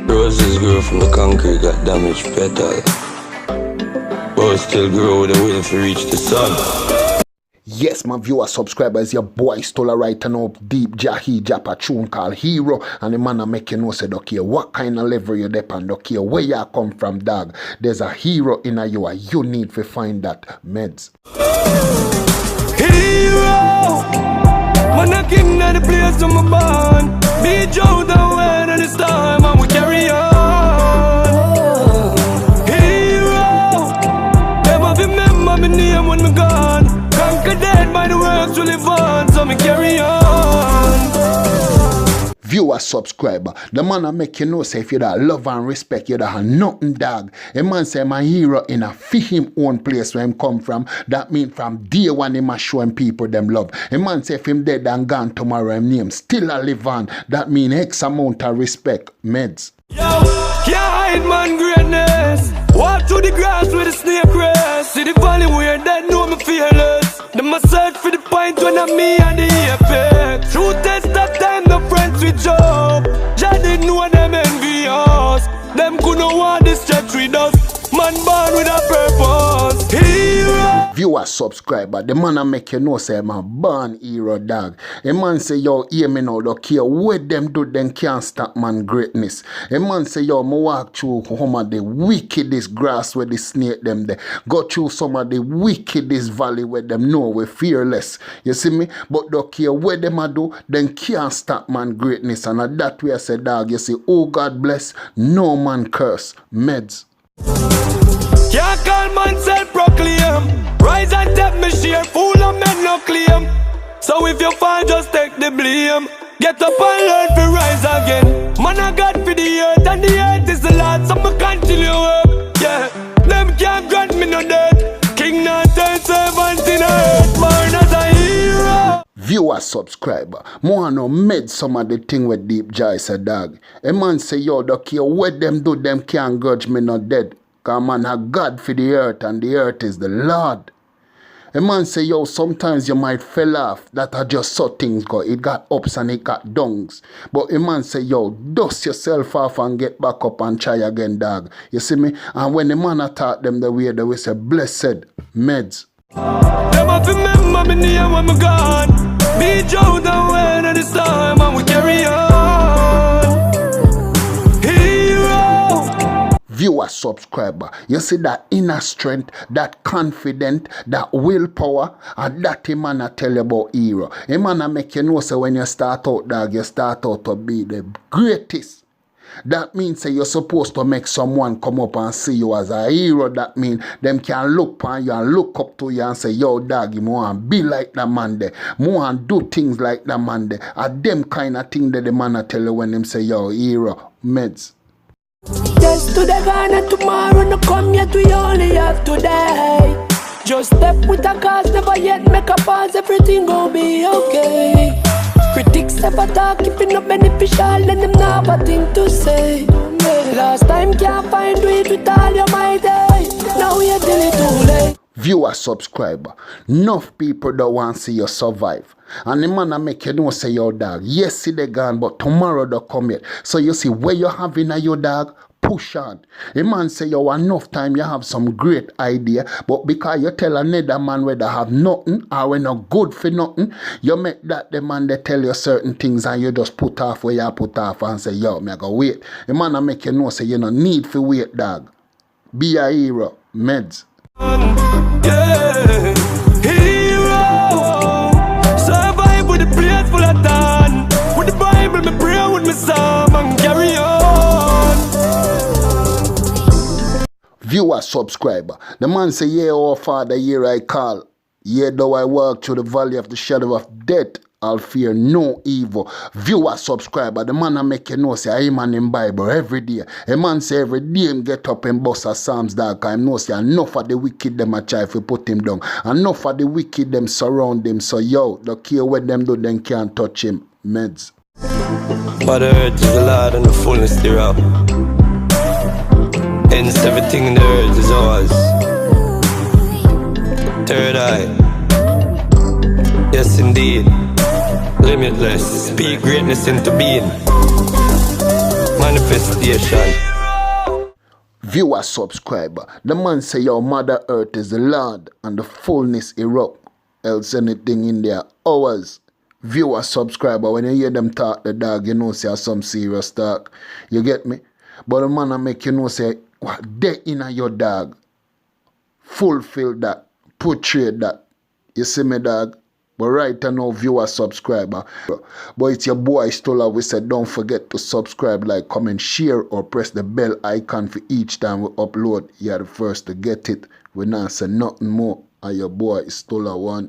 Roses grow from the concrete, got damaged petal, but still grow with a will to reach the sun. Yes, my viewer, subscribers, your boy Djstullaa right now. Deep Jahi drop a tune called Hero, and the man I make you know say, don't care what kind of level you depend, don't care where you come from, dog. There's a hero in you, and you need to find that, meds. Hero, man a king of the place of my band. Me Joe the way of this time, and we carry on. Hero, never remember my name when me gone. Conquer dead by the works we live on, so me carry on. Viewer, subscriber, the man I make you know say if you da love and respect, you da have nothing, dog. A man say my hero in a fi him own place where him come from. That mean from day one him a showing people them love. A man say if him dead and gone tomorrow, him name still a live on. That mean X amount of respect, meds. Yo, can't hide man greatness. Walk through the grass with a snake grass. See the valley where dead know me fearless. Them a search for the point when I'm me and the effect. True test that time no friends with job. Jah didn't know them envy us. Them couldn't want this stretch with us. Man born with a purpose. Hero. Viewer, subscriber, the man I make you know say I'm a born hero, dog. A man say yo, hear me now, don't care what them do, them can't stop man greatness. A man say yo, me walk through some of the wickedest grass where the snake them there. Go through some of the wickedest valley where them know we're fearless. You see me? But don't care what them a do, them can't stop man greatness. And at that way I say, dog, you see, oh God bless, no man curse. Meds. Can't call man self-proclaim. Rise and take me share. Fool and men no claim. So if you fall, just take the blame. Get up and learn to rise again. Man I got for the earth, and the earth is the Lord. So me continue work. Yeah, them can't grant me no debt. King not turn servant in earth. Born as a hero. Viewer, subscriber, more no made some of the thing with Deep Jahi say, dog. A man say, yo, don't care what them do, them can't grudge me not dead. Cause man have God for the earth, and the earth is the Lord. A man say, yo, sometimes you might fell off. That are just so things go. It got ups and it got downs. But a man say, yo, dust yourself off and get back up and try again, dog. You see me? And when the man attack them the way, they will say, blessed, meds. Them have to remember me name when me gone. Me Joe the way of this time, and we carry on. Hero. Viewer, subscriber, you see that inner strength, that confident, that willpower, and that a man I tell you about hero. A man I make you know so when you start out, dog, you start out to be the greatest. That means that you're supposed to make someone come up and see you as a hero. That means them can look upon you and look up to you and say, yo, dog, you want to be like that man there. More and do things like that man there. And them kind of thing that the man I tell you when them say, yo, hero, meds. Yes, today gone and tomorrow no come yet, we only have today. Just step with a cause, never yet make a pause, everything gon' be okay. Critics never talk if it not beneficial, and them not have a thing to say. Last time can't find it with all your might, now you're till it too late. Viewer, subscriber, enough people don't want to see you survive. And the man I make you know say your dog, yes, see they gone, but tomorrow they come yet. So you see where you have in your dog, push on. A man say you enough time you have some great idea, but because you tell another man where they have nothing or when not good for nothing, you make that the man they tell you certain things and you just put off where you put off and say, yo, me I go wait. A man I make you know say you no need for wait, dog. Be a hero, meds. Yeah, hero. Survive with the plate full of tan. With the Bible, me pray with me psalm and carry on. Viewer, subscriber, the man say, yeah, our Father, here I call. Yea, though I walk through the valley of the shadow of death, I'll fear no evil. Viewer, subscriber, the man I make you know say I man in Bible every day. A man say every day him get up and bust a Psalms dark. I know say enough of the wicked them a try to put him down. Enough of the wicked them surround him. So yo, don't care what them do, them can't touch him. Meds. For the earth is the Lord and the fullness thereof. Hence everything in the earth is ours. Third eye. Yes indeed. Limitless. Speak greatness into being. manifestation. Viewer, subscriber. The man say your Mother Earth is the Lord and the fullness erupt. Else anything in there hours. Viewer, subscriber. When you hear them talk the dog, you know say some serious talk. You get me? But the man I make you know say what they in your dog. Fulfill that. Portray that. You see me, dog? But right now, viewer, subscriber. But it's your boy Djstullaa. We said don't forget to subscribe, like, comment, share, or press the bell icon for each time we upload. You're the first to get it. We not say nothing more. And your boy Djstullaa one.